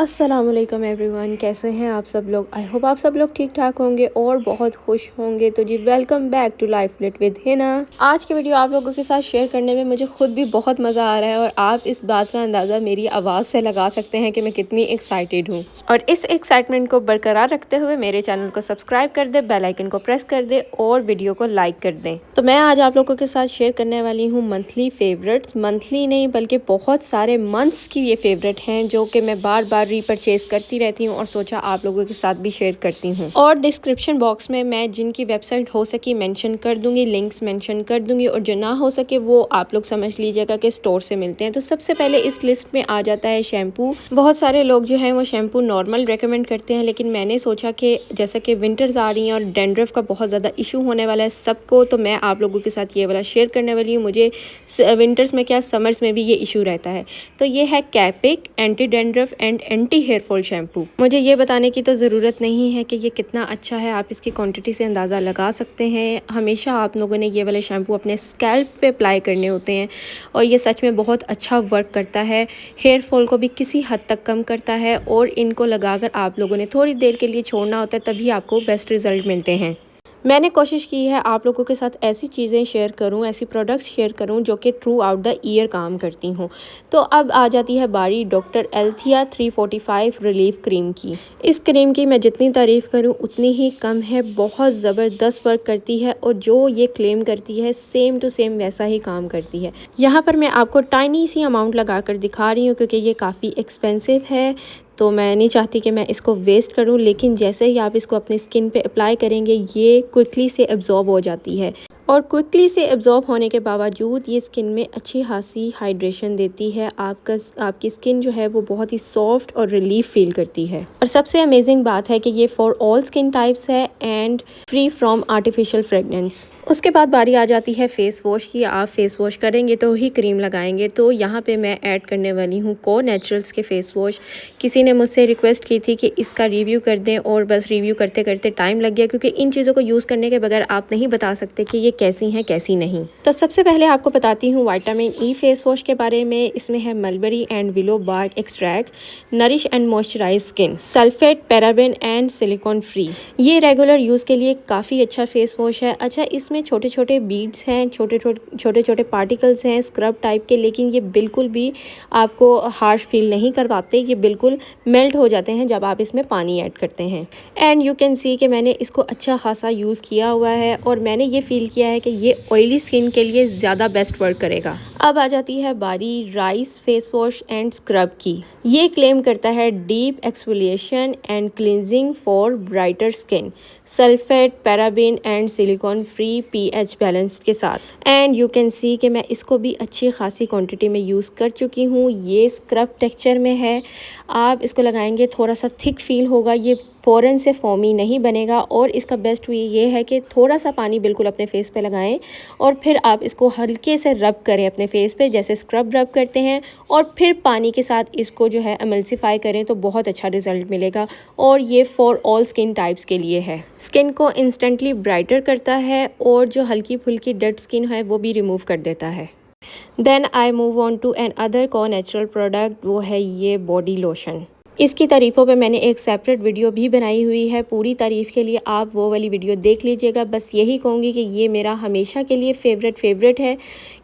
अस्सलामुअलैकुम एवरीवन, कैसे हैं आप सब लोग। आई होप आप सब लोग ठीक ठाक होंगे और बहुत खुश होंगे। तो जी welcome back to life lit with Hina. आज की वीडियो आप लोगों के साथ शेयर करने में मुझे खुद भी बहुत मज़ा आ रहा है और आप इस बात का अंदाज़ा मेरी आवाज़ से लगा सकते हैं कि मैं कितनी एक्साइटेड हूँ। और इस एक्साइटमेंट को बरकरार रखते हुए मेरे चैनल को सब्सक्राइब कर दे, बेल आइकन को प्रेस कर दे और वीडियो को लाइक कर दें। तो मैं आज आप लोगों के साथ शेयर करने वाली हूँ मंथली फेवरेट्स। मंथली नहीं बल्कि बहुत सारे मंथ्स की ये फेवरेट हैं जो कि मैं बार बार रीपरचेज करती रहती हूँ और सोचा आप लोगों के साथ भी शेयर करती हूँ। और डिस्क्रिप्शन बॉक्स में मैं जिनकी वेबसाइट हो सकी मेंशन कर दूंगी, लिंक्स मेंशन कर दूंगी, और जो ना हो सके वो आप लोग समझ लीजिएगा कि स्टोर से मिलते हैं। तो सबसे पहले इस लिस्ट में आ जाता है शैम्पू। बहुत सारे लोग जो हैं वो शैम्पू नॉर्मल रेकमेंड करते हैं, लेकिन मैंने सोचा कि जैसा कि विंटर्स आ रही हैं और डैंड्रफ का बहुत ज़्यादा इशू होने वाला है सबको, तो मैं आप लोगों के साथ ये वाला शेयर करने वाली हूँ। मुझे विंटर्स में क्या समर्स में भी ये इशू रहता है। तो ये है कैपिक anti dandruff and anti hair fall shampoo. मुझे ये बताने की तो ज़रूरत नहीं है कि ये कितना अच्छा है, आप इसकी क्वांटिटी से अंदाज़ा लगा सकते हैं। हमेशा आप लोगों ने ये वाले शैम्पू अपने स्कैल्प पे अप्लाई करने होते हैं और ये सच में बहुत अच्छा वर्क करता है। हेयर फॉल को भी किसी हद तक कम करता है और इनको लगाकर आप लोगों ने थोड़ी देर के लिए छोड़ना होता है, तभी आपको बेस्ट रिज़ल्ट मिलते हैं। मैंने कोशिश की है आप लोगों के साथ ऐसी चीज़ें शेयर करूं, ऐसी प्रोडक्ट्स शेयर करूं जो कि थ्रू आउट द ईयर काम करती हूं। तो अब आ जाती है बारी डॉक्टर एल्थिया 345 रिलीफ क्रीम की। इस क्रीम की मैं जितनी तारीफ़ करूं उतनी ही कम है। बहुत ज़बरदस्त वर्क करती है और जो ये क्लेम करती है सेम टू सेम वैसा ही काम करती है। यहाँ पर मैं आपको टाइनी सी अमाउंट लगा कर दिखा रही हूँ क्योंकि ये काफ़ी एक्सपेंसिव है, तो मैं नहीं चाहती कि मैं इसको वेस्ट करूं। लेकिन जैसे ही आप इसको अपनी स्किन पे अप्लाई करेंगे ये क्विकली से एब्जॉर्ब हो जाती है और क्विकली से एब्जॉर्ब होने के बावजूद ये स्किन में अच्छी खासी हाइड्रेशन देती है। आपकी स्किन जो है वो बहुत ही सॉफ्ट और रिलीफ फील करती है। और सबसे अमेजिंग बात है कि ये फॉर ऑल स्किन टाइप्स है and free from artificial fragrance. उसके बाद बारी आ जाती है फेस वॉश की। आप फेस वॉश करेंगे तो ही क्रीम लगाएंगे, तो यहाँ पे मैं ऐड करने वाली हूँ को नेचुरल्स के फेस वॉश। किसी ने मुझसे रिक्वेस्ट की थी कि इसका रिव्यू कर दें और बस रिव्यू करते करते टाइम लग गया, क्योंकि इन चीज़ों को यूज़ करने के बगैर आप नहीं बता सकते कि ये कैसी हैं कैसी नहीं। तो सबसे पहले आपको बताती हूँ विटामिन ई फेस वॉश के बारे में। इसमें है mulberry and willow bark extract, nourish and moisturise skin, sulphate, paraben and silicone free. ये रेगुलर यूज़ के लिए काफ़ी अच्छा फेस वॉश है। अच्छा, इसमें छोटे छोटे बीड्स हैं, छोटे छोटे पार्टिकल्स हैं स्क्रब टाइप के, लेकिन ये बिल्कुल भी आपको हार्श फील नहीं करवाते। ये बिल्कुल मेल्ट हो जाते हैं जब आप इसमें पानी ऐड करते हैं। एंड यू कैन सी कि मैंने इसको अच्छा खासा यूज़ किया हुआ है और मैंने ये फील किया है कि ये ऑयली स्किन के लिए ज़्यादा बेस्ट वर्क करेगा। अब आ जाती है बारी rice face wash and scrub की। ये क्लेम करता है deep exfoliation and cleansing for brighter skin, sulphate, paraben and silicone free, pH balance के साथ। एंड यू कैन सी कि मैं इसको भी अच्छी खासी क्वांटिटी में यूज़ कर चुकी हूँ। ये स्क्रब टेक्सचर में है। आप इसको लगाएंगे थोड़ा सा थिक फील होगा, ये फ़ौरन से फोमी नहीं बनेगा। और इसका बेस्ट वे ये है कि थोड़ा सा पानी बिल्कुल अपने फेस पे लगाएं और फिर आप इसको हल्के से रब करें अपने फेस पे, जैसे स्क्रब रब करते हैं, और फिर पानी के साथ इसको जो है एमल्सिफाई करें तो बहुत अच्छा रिजल्ट मिलेगा। और ये फॉर ऑल स्किन टाइप्स के लिए है। स्किन को इंस्टेंटली ब्राइटर करता है और जो हल्की फुल्की डेड स्किन है वो भी रिमूव कर देता है। Then I move on to another को नेचुरल प्रोडक्ट, वो है ये बॉडी लोशन। इसकी तारीफ़ों पे मैंने एक सेपरेट वीडियो भी बनाई हुई है। पूरी तारीफ़ के लिए आप वो वाली वीडियो देख लीजिएगा। बस यही कहूँगी कि ये मेरा हमेशा के लिए फेवरेट है,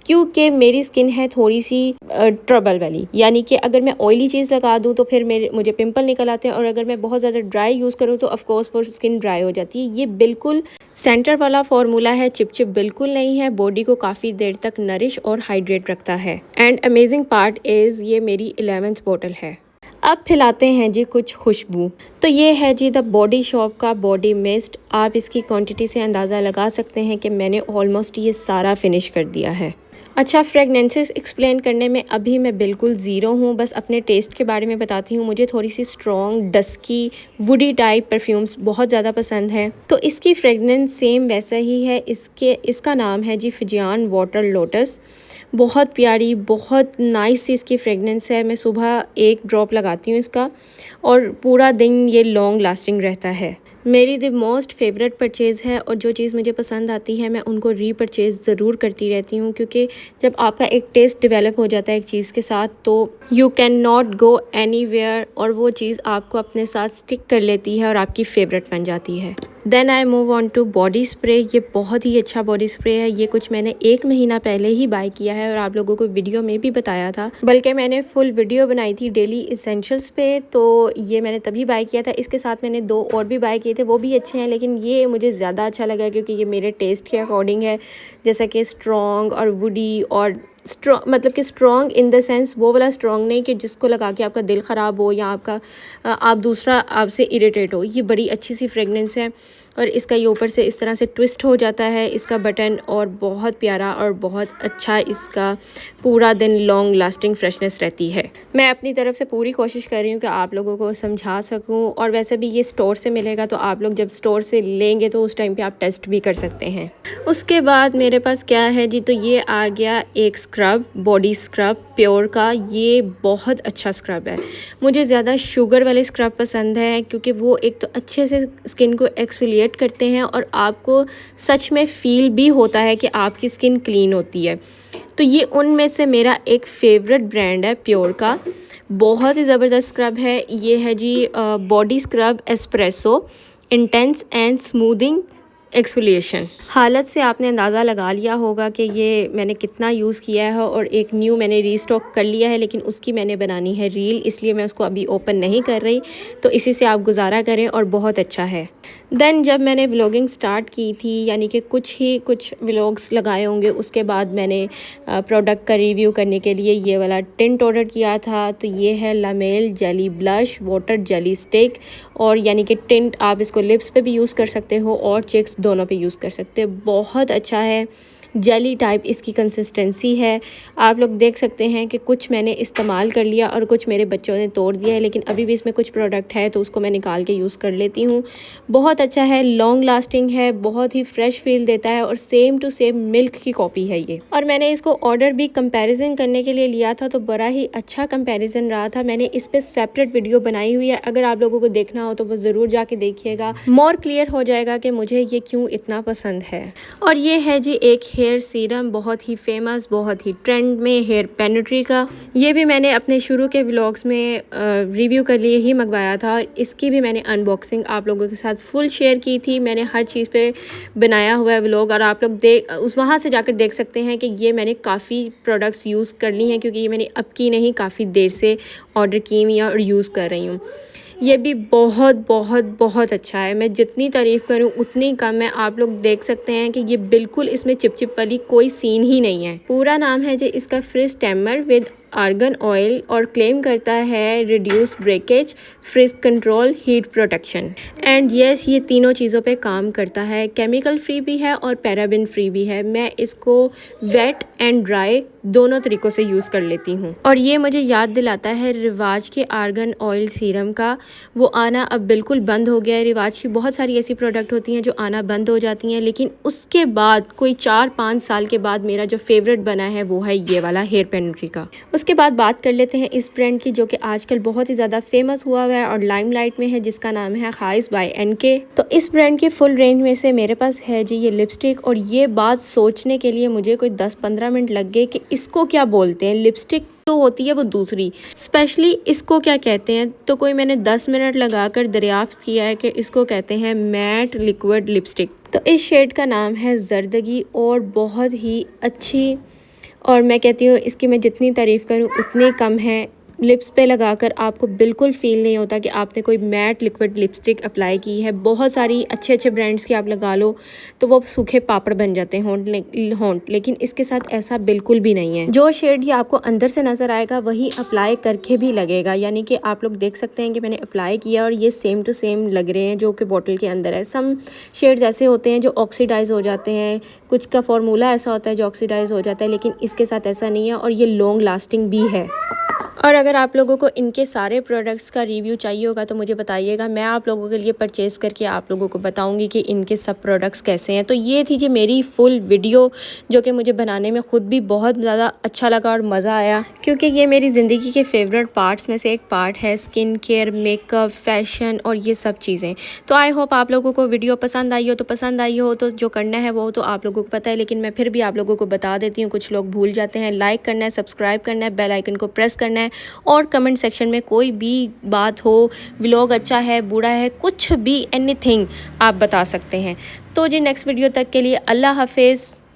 क्योंकि मेरी स्किन है थोड़ी सी ट्रबल वाली, यानी कि अगर मैं ऑयली चीज़ लगा दूँ तो फिर मुझे पिंपल निकल आते हैं, और अगर मैं बहुत ज़्यादा ड्राई यूज़ करूँ तो ऑफकोर्स वो स्किन ड्राई हो जाती है। ये बिल्कुल सेंटर वाला फार्मूला है, चिपचिप बिल्कुल नहीं है, बॉडी को काफ़ी देर तक नरिश और हाइड्रेट रखता है। एंड अमेजिंग पार्ट इज़ ये मेरी 11th बॉटल है। अब फैलाते हैं जी कुछ खुशबू। तो ये है जी द बॉडी शॉप का बॉडी मिस्ट। आप इसकी क्वांटिटी से अंदाज़ा लगा सकते हैं कि मैंने ऑलमोस्ट ये सारा फिनिश कर दिया है। अच्छा, फ्रेगनेंसेस एक्सप्लेन करने में अभी मैं बिल्कुल ज़ीरो हूँ, बस अपने टेस्ट के बारे में बताती हूँ। मुझे थोड़ी सी strong dusky woody type perfumes बहुत ज़्यादा पसंद है, तो इसकी फ्रेगनेंस सेम वैसा ही है। इसका नाम है जी फिजियान वाटर लोटस। बहुत प्यारी, बहुत नाइस सी इसकी फ्रेगनेंस है। मैं सुबह एक ड्रॉप लगाती हूँ इसका और पूरा दिन ये लॉन्ग लास्टिंग रहता है। मेरी द मोस्ट फेवरेट परचेज़ है और जो चीज़ मुझे पसंद आती है मैं उनको रीपरचेज़ ज़रूर करती रहती हूँ, क्योंकि जब आपका एक टेस्ट डेवलप हो जाता है एक चीज़ के साथ तो you can not go anywhere, और वो चीज़ आपको अपने साथ स्टिक कर लेती है और आपकी फ़ेवरेट बन जाती है। Then I move on to body spray. ये बहुत ही अच्छा बॉडी स्प्रे है। ये कुछ मैंने 1 महीना पहले ही बाय किया है और आप लोगों को वीडियो में भी बताया था, बल्कि मैंने फुल वीडियो बनाई थी डेली इसेंशियल्स पे, तो ये मैंने तभी बाय किया था। इसके साथ मैंने 2 और भी बाय किए थे, वो भी अच्छे हैं, लेकिन ये मुझे ज़्यादा अच्छा लगा क्योंकि ये मेरे टेस्ट के अकॉर्डिंग है, जैसा कि स्ट्रॉन्ग और वुडी और स्ट्रॉन्ग, मतलब कि स्ट्रॉन्ग इन द सेंस वो वाला स्ट्रॉन्ग नहीं कि जिसको लगा के आपका दिल ख़राब हो या आप दूसरा आपसे इरिटेट हो। ये बड़ी अच्छी सी फ्रेगनेंस है और इसका ये ऊपर से इस तरह से ट्विस्ट हो जाता है इसका बटन, और बहुत प्यारा और बहुत अच्छा इसका पूरा दिन लॉन्ग लास्टिंग फ्रेशनेस रहती है। मैं अपनी तरफ से पूरी कोशिश कर रही हूँ कि आप लोगों को समझा सकूँ, और वैसे भी ये स्टोर से मिलेगा तो आप लोग जब स्टोर से लेंगे तो उस टाइम पे आप टेस्ट भी कर सकते हैं। उसके बाद मेरे पास क्या है जी, तो ये आ गया एक स्क्रब, बॉडी स्क्रब प्योर का। ये बहुत अच्छा स्क्रब है। मुझे ज़्यादा शुगर वाले स्क्रब पसंद है क्योंकि वो एक तो अच्छे से स्किन को एक्सफोलिएट करते हैं और आपको सच में फ़ील भी होता है कि आपकी स्किन क्लीन होती है। तो ये उनमें से मेरा एक फ़ेवरेट ब्रांड है प्योर का। बहुत ही ज़बरदस्त स्क्रब है। ये है जी body scrub espresso intense and smoothing exfoliation. हालत से आपने अंदाज़ा लगा लिया होगा कि ये मैंने कितना यूज़ किया है, और एक न्यू मैंने रीस्टॉक कर लिया है, लेकिन उसकी मैंने बनानी है रील, इसलिए मैं उसको अभी ओपन नहीं कर रही, तो इसी से आप गुजारा करें और बहुत अच्छा है। देन जब मैंने व्लॉगिंग स्टार्ट की थी, यानी कि कुछ व्लॉग्स लगाए होंगे, उसके बाद मैंने प्रोडक्ट का रिव्यू करने के लिए ये वाला टिंट ऑर्डर किया था। तो ये है Lamel jelly blush water jelly stick, और यानी कि टिंट आप इसको लिप्स पे भी यूज़ कर सकते हो और चिक्स दोनों पे यूज़ कर सकते हो। बहुत अच्छा है, जेली टाइप इसकी कंसिस्टेंसी है। आप लोग देख सकते हैं कि कुछ मैंने इस्तेमाल कर लिया और कुछ मेरे बच्चों ने तोड़ दिया है, लेकिन अभी भी इसमें कुछ प्रोडक्ट है तो उसको मैं निकाल के यूज़ कर लेती हूँ। बहुत अच्छा है, लॉन्ग लास्टिंग है, बहुत ही फ्रेश फील देता है और सेम टू सेम मिल्क की कॉपी है ये। और मैंने इसको ऑर्डर भी कंपैरिजन करने के लिए लिया था, तो बड़ा ही अच्छा कंपैरिजन रहा था। मैंने इस पर सेपरेट वीडियो बनाई हुई है, अगर आप लोगों को देखना हो तो वो ज़रूर जाके देखिएगा, मोर क्लियर हो जाएगा कि मुझे ये क्यों इतना पसंद है। और ये है जी एक हेयर सीरम, बहुत ही फेमस, बहुत ही ट्रेंड में, हेयर पेनेट्री का। ये भी मैंने अपने शुरू के व्लॉग्स में रिव्यू कर लिए ही मंगवाया था। इसकी भी मैंने अनबॉक्सिंग आप लोगों के साथ फुल शेयर की थी। मैंने हर चीज़ पे बनाया हुआ है व्लॉग, और आप लोग वहाँ से जाकर देख सकते हैं कि ये मैंने काफ़ी प्रोडक्ट्स यूज़ कर ली हैं, क्योंकि ये मैंने अब की नहीं, काफ़ी देर से ऑर्डर की हुई और यूज़ कर रही हूँ। ये भी बहुत बहुत बहुत अच्छा है। मैं जितनी तारीफ़ करूं उतनी कम है। आप लोग देख सकते हैं कि ये बिल्कुल इसमें चिपचिप वाली कोई सीन ही नहीं है। पूरा नाम है जी इसका fridge tamer with argan oil, और क्लेम करता है reduce breakage, fridge control, heat protection and yes, ये तीनों चीज़ों पे काम करता है। केमिकल फ्री भी है और पैराबिन फ्री भी है। मैं इसको वेट एंड ड्राई दोनों तरीक़ों से यूज़ कर लेती हूँ। और ये मुझे याद दिलाता है रिवाज के आर्गन ऑयल सीरम का। वो आना अब बिल्कुल बंद हो गया है। रिवाज की बहुत सारी ऐसी प्रोडक्ट होती हैं जो आना बंद हो जाती हैं, लेकिन उसके बाद कोई 4-5 साल के बाद मेरा जो फेवरेट बना है वो है ये वाला हेयर पेनेट्री का। उसके बाद बात कर लेते हैं इस ब्रांड की, जो कि आजकल बहुत ही ज़्यादा फेमस हुआ है और लाइमलाइट में है, जिसका नाम है खाइस बाय एनके। तो इस ब्रांड की फुल रेंज में से मेरे पास है जी ये लिपस्टिक, और ये बात सोचने के लिए मुझे कोई 10-15 मिनट लग गए कि इसको क्या बोलते हैं। लिपस्टिक तो होती है वो दूसरी, स्पेशली इसको क्या कहते हैं, तो कोई मैंने 10 मिनट लगाकर दरियाफ्त किया है कि इसको कहते हैं मैट लिक्विड लिपस्टिक। तो इस शेड का नाम है जर्दगी, और बहुत ही अच्छी, और मैं कहती हूँ इसकी मैं जितनी तारीफ़ करूँ उतनी कम है। लिप्स पे लगाकर आपको बिल्कुल फ़ील नहीं होता कि आपने कोई मैट लिक्विड लिपस्टिक अप्लाई की है। बहुत सारी अच्छे अच्छे ब्रांड्स की आप लगा लो तो वो सूखे पापड़ बन जाते हैं होंठ, लेकिन इसके साथ ऐसा बिल्कुल भी नहीं है। जो शेड ये आपको अंदर से नज़र आएगा वही अप्लाई करके भी लगेगा, यानी कि आप लोग देख सकते हैं कि मैंने अप्लाई किया और ये सेम टू सेम लग रहे हैं जो कि बॉटल के अंदर है। सम शेड्स ऐसे होते हैं जो ऑक्सीडाइज हो जाते हैं, कुछ का फॉर्मूला ऐसा होता है जो ऑक्सीडाइज हो जाता है, लेकिन इसके साथ ऐसा नहीं है, और ये लॉन्ग लास्टिंग भी है। और अगर आप लोगों को इनके सारे प्रोडक्ट्स का रिव्यू चाहिए होगा तो मुझे बताइएगा, मैं आप लोगों के लिए परचेज़ करके आप लोगों को बताऊंगी कि इनके सब प्रोडक्ट्स कैसे हैं। तो ये थी जी मेरी फुल वीडियो, जो कि मुझे बनाने में ख़ुद भी बहुत ज़्यादा अच्छा लगा और मज़ा आया, क्योंकि ये मेरी ज़िंदगी के फेवरेट पार्ट्स में से एक पार्ट है, स्किन केयर, मेकअप, फैशन और ये सब चीज़ें। तो आई होप आप लोगों को वीडियो पसंद आई हो, तो पसंद आई हो तो जो करना है वो तो आप लोगों को पता है, लेकिन मैं फिर भी आप लोगों को बता देती हूँ, कुछ लोग भूल जाते हैं। लाइक करना है, सब्सक्राइब करना है, बेल आइकन को प्रेस करना है, और कमेंट सेक्शन में कोई भी बात हो, व्लॉग अच्छा है, बुरा है, कुछ भी, एनीथिंग आप बता सकते हैं। तो जी नेक्स्ट वीडियो तक के लिए अल्लाह हाफिज़।